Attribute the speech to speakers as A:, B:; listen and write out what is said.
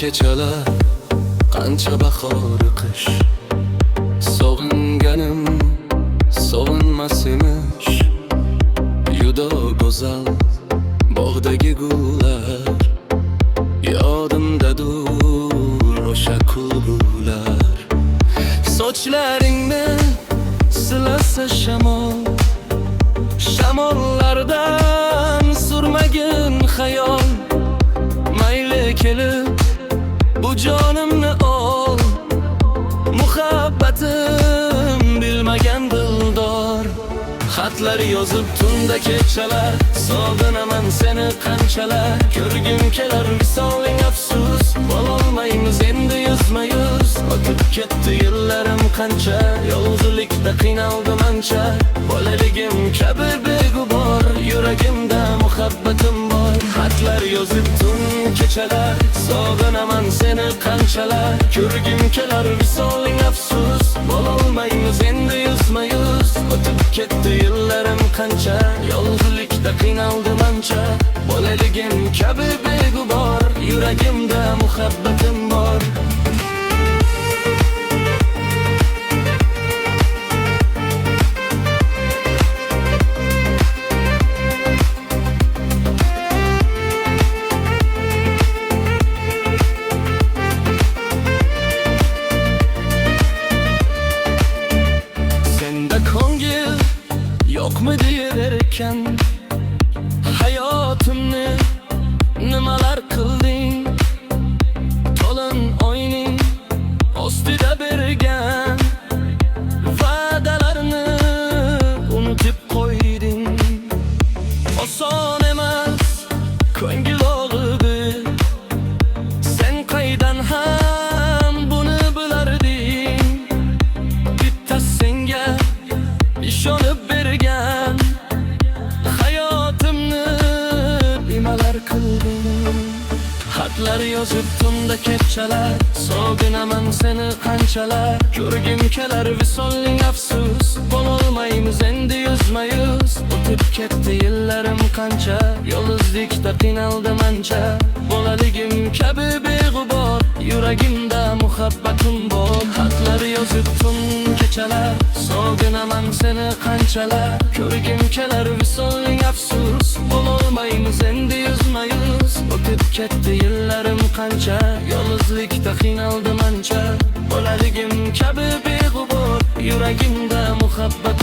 A: kechalar, qancha bahori qish. Sog'inganim sog'inmas emish. Juda go'zal bog'dagi gullar, yodimdadur o'sha kulgular. Sochlaringni silasa shamol, shamollardan surmagin xayol. Mayli kelib bu jonimni ol, muhabbatim bilmagan dildor. Xatlar yozib tunda kechalar, sog'inaman seni qanchalar. Ko'rgim kelar visoling afsus, bo'lolmaymiz endi yuzma-yuz. O'tib ketdi yillarim qancha, yolg'izlikda qiynaldim ancha. Bolaligim kabi beg'ubor, yuragimda muhabbatim bor. Xatlar yozib tun kechalar, sog'inaman seni qanchalar. Ko'rgim kelar visoling afsus, bo'lolmaymiz endi yuzma-yuz. O'tib ketdi yillarim qancha, yolg'izlikda qiynaldim ancha. Bolaligim kabi beg'ubor, yuragimda muhabbatim bor. Senda ko'ngil yo'qmi deyaverkan, hayotimni nimalar qilding? To'lin oyning ostida bergan va'dalarni unutib qo'yding. Oson emas ko'ngil og'idi, sen qaydan ham buni bilarding? Bitta senga ishonib bergan, hayotimni nimalar qilding? Xatlar yozib tunda kechalar, sog'inaman seni qanchalar. Ko'rgim kelar visoling afsus, bo'lolmaymiz endi yuzma-yuz. O'tib ketdi yillarim qancha, yolg'izlikda qiynaldim ancha. Bolaligim kabi beg'ubor, yuragimda muhabbatim bor. Xatlar yozib tun kechalar, sog'inaman seni qanchalar. Ko'rgim kelar visoling afsus, bo'lolmaymiz endi yuzma-yuz. O'tib ketdi yillarim qancha, yolg'izlikda qiynaldim ancha. Bolaligim kabi beg'ubor, yuragimda muhabbat